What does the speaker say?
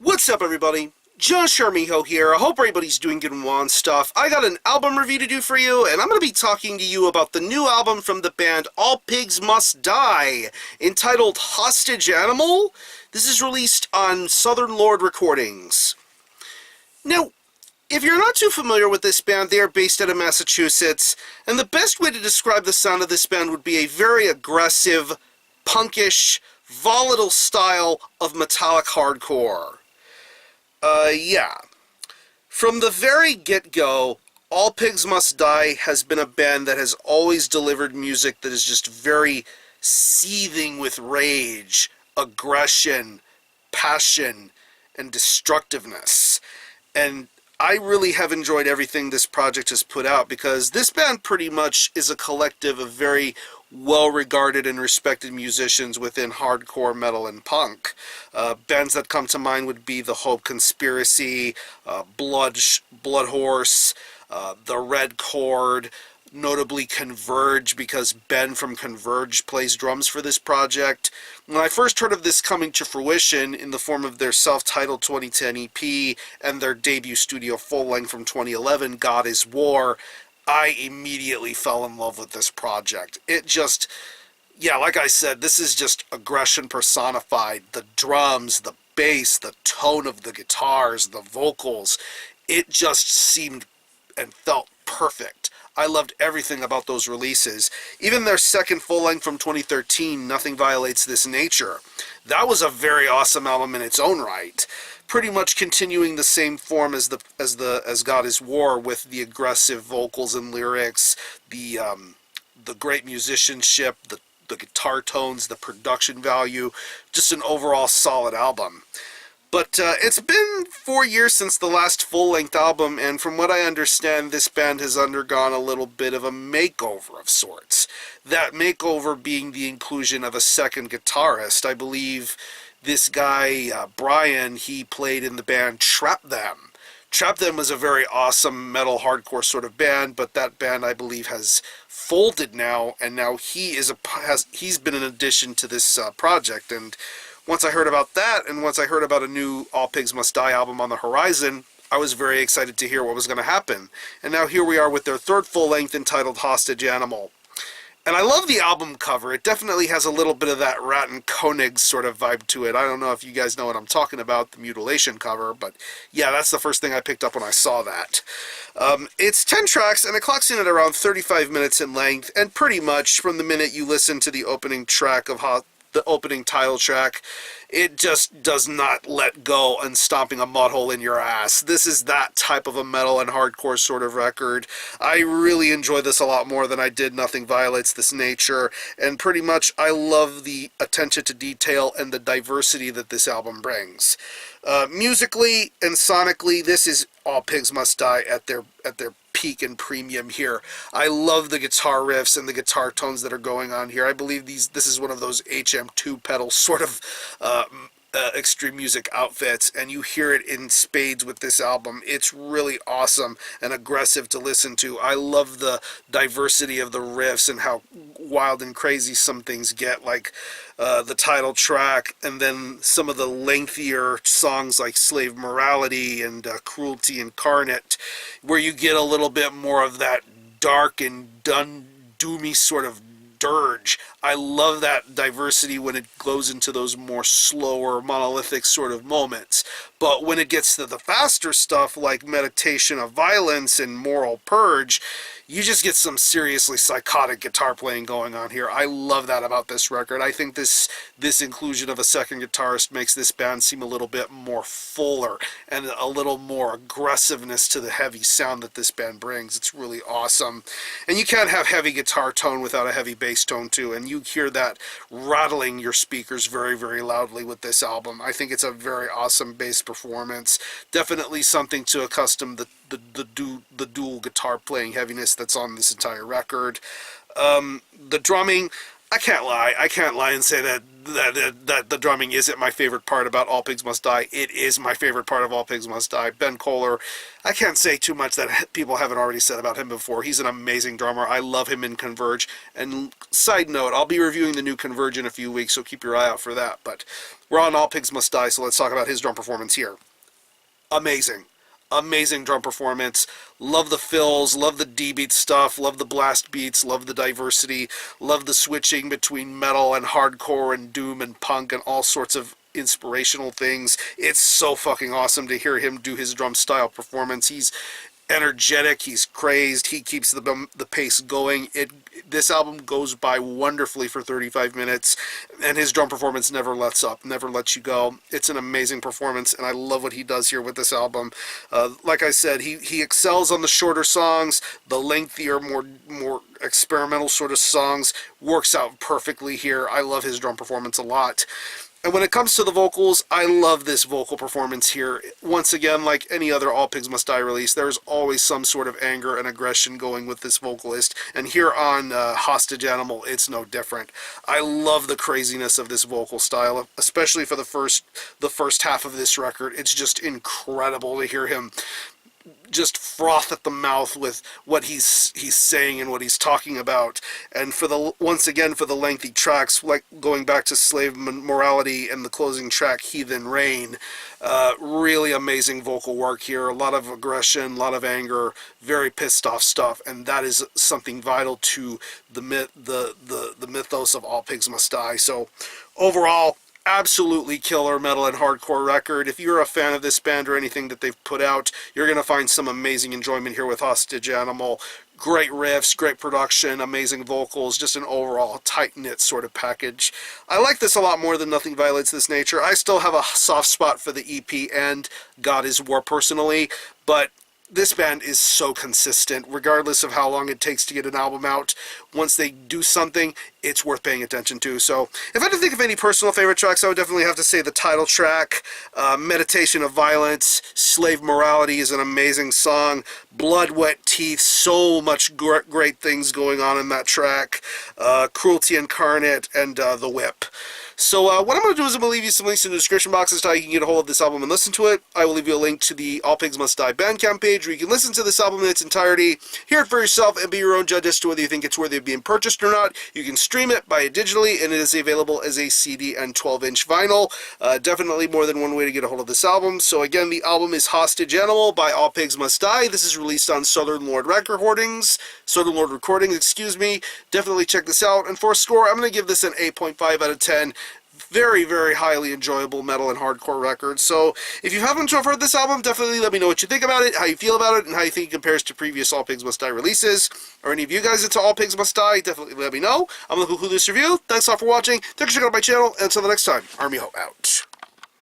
What's up, everybody? Josh Armijo here. I hope everybody's doing good and well and stuff. I got an album review to do for you, and I'm going to be talking to you about the new album from the band All Pigs Must Die, entitled Hostage Animal. This is released on Southern Lord Recordings. Now, if you're not too familiar with this band, they are based out of Massachusetts, and the best way to describe the sound of this band would be a very aggressive, punkish, volatile style of metallic hardcore. Yeah. From the very get-go, All Pigs Must Die has been a band that has always delivered music that is just very seething with rage, aggression, passion, and destructiveness. And I really have enjoyed everything this project has put out, because this band pretty much is a collective of very well-regarded and respected musicians within hardcore metal and punk. Bands that come to mind would be The Hope Conspiracy, Blood Horse, The Red Chord, notably Converge, because Ben from Converge plays drums for this project. When I first heard of this coming to fruition in the form of their self-titled 2010 EP and their debut studio full-length from 2011, God is War, I immediately fell in love with this project. It just, yeah, like I said, this is just aggression personified. The drums, the bass, the tone of the guitars, the vocals, it just seemed and felt perfect. I loved everything about those releases. Even their second full-length from 2013, Nothing Violates This Nature. That was a very awesome album in its own right. Pretty much continuing the same form as God is War, with the aggressive vocals and lyrics, the great musicianship, the guitar tones, the production value, just an overall solid album. But it's been 4 years since the last full-length album, and from what I understand, this band has undergone a little bit of a makeover of sorts. That makeover being the inclusion of a second guitarist. I believe this guy, Brian, he played in the band Trap Them. Trap Them was a very awesome metal hardcore sort of band, but that band, I believe, has folded now, and now he's been an addition to this project. And once I heard about that, and once I heard about a new All Pigs Must Die album on the horizon, I was very excited to hear what was going to happen. And now here we are with their third full-length entitled Hostage Animal. And I love the album cover. It definitely has a little bit of that Rat and Koenig sort of vibe to it. I don't know if you guys know what I'm talking about, the Mutilation cover, but yeah, that's the first thing I picked up when I saw that. It's 10 tracks, and it clocks in at around 35 minutes in length, and pretty much from the minute you listen to the opening track of the opening title track, it just does not let go and stomping a mud hole in your ass. This is that type of a metal and hardcore sort of record. I really enjoy this a lot more than I did Nothing Violates This Nature, and pretty much I love the attention to detail and the diversity that this album brings. Musically and sonically, this is All Pigs Must Die at their peak and premium here. I love the guitar riffs and the guitar tones that are going on here. I believe this is one of those HM2 pedal sort of extreme music outfits, and you hear it in spades with this album. It's really awesome and aggressive to listen to. I love the diversity of the riffs and how wild and crazy some things get, like the title track, and then some of the lengthier songs like Slave Morality and Cruelty Incarnate, where you get a little bit more of that dark and doomy sort of dirge. I love that diversity when it goes into those more slower, monolithic sort of moments. But when it gets to the faster stuff like Meditation of Violence and Moral Purge, you just get some seriously psychotic guitar playing going on here. I love that about this record. I think this inclusion of a second guitarist makes this band seem a little bit more fuller and a little more aggressiveness to the heavy sound that this band brings. It's really awesome. And you can't have heavy guitar tone without a heavy bass tone too, and you hear that rattling your speakers very, very loudly with this album. I think it's a very awesome bass performance. Definitely something to accustom the dual guitar playing heaviness that's on this entire record. The drumming, I can't lie. I can't lie and say that the drumming isn't my favorite part about All Pigs Must Die. It is my favorite part of All Pigs Must Die. Ben Kohler, I can't say too much that people haven't already said about him before. He's an amazing drummer. I love him in Converge. And side note, I'll be reviewing the new Converge in a few weeks, so keep your eye out for that. But we're on All Pigs Must Die, so let's talk about his drum performance here. Amazing. Amazing drum performance. Love the fills, love the D-beat stuff, love the blast beats, love the diversity, love the switching between metal and hardcore and doom and punk and all sorts of inspirational things. It's so fucking awesome to hear him do his drum style performance. He's energetic, he's crazed, he keeps the pace going. This album goes by wonderfully for 35 minutes, and his drum performance never lets up, never lets you go. It's an amazing performance, and I love what he does here with this album. Like I said, he excels on the shorter songs. The lengthier, more experimental sort of songs works out perfectly here. I love his drum performance a lot. And when it comes to the vocals, I love this vocal performance here. Once again, like any other All Pigs Must Die release, there's always some sort of anger and aggression going with this vocalist. And here on Hostage Animal, it's no different. I love the craziness of this vocal style, especially for the first half of this record. It's just incredible to hear him just froth at the mouth with what he's saying and what he's talking about. And once again for the lengthy tracks, like going back to Slave Morality and the closing track Heathen Rain, really amazing vocal work here. A lot of aggression, a lot of anger, very pissed off stuff, and that is something vital to the mythos of All Pigs Must Die. So overall, absolutely killer metal and hardcore record. If you're a fan of this band or anything that they've put out, you're going to find some amazing enjoyment here with Hostage Animal. Great riffs, great production, amazing vocals, just an overall tight-knit sort of package. I like this a lot more than Nothing Violates This Nature. I still have a soft spot for the EP and God is War personally, but this band is so consistent, regardless of how long it takes to get an album out. Once they do something, it's worth paying attention to. So, if I had to think of any personal favorite tracks, I would definitely have to say the title track, Meditation of Violence, Slave Morality is an amazing song, Blood Wet Teeth, so much great things going on in that track, Cruelty Incarnate, and The Whip. So what I'm going to do is I'm going to leave you some links in the description box as to how you can get a hold of this album and listen to it. I will leave you a link to the All Pigs Must Die Bandcamp page where you can listen to this album in its entirety, hear it for yourself, and be your own judge as to whether you think it's worthy of being purchased or not. You can stream it, buy it digitally, and it is available as a CD and 12-inch vinyl. Definitely more than one way to get a hold of this album. So again, the album is Hostage Animal by All Pigs Must Die. This is released on Southern Lord Recordings, excuse me. Definitely check this out. And for a score, I'm going to give this an 8.5 out of 10. Very, very highly enjoyable metal and hardcore record. So, if you happen to have heard this album, definitely let me know what you think about it, how you feel about it, and how you think it compares to previous All Pigs Must Die releases. Or any of you guys into All Pigs Must Die, definitely let me know. I'm going to conclude this review. Thanks a lot for watching. Take a check out my channel, and until the next time, Army Hope out.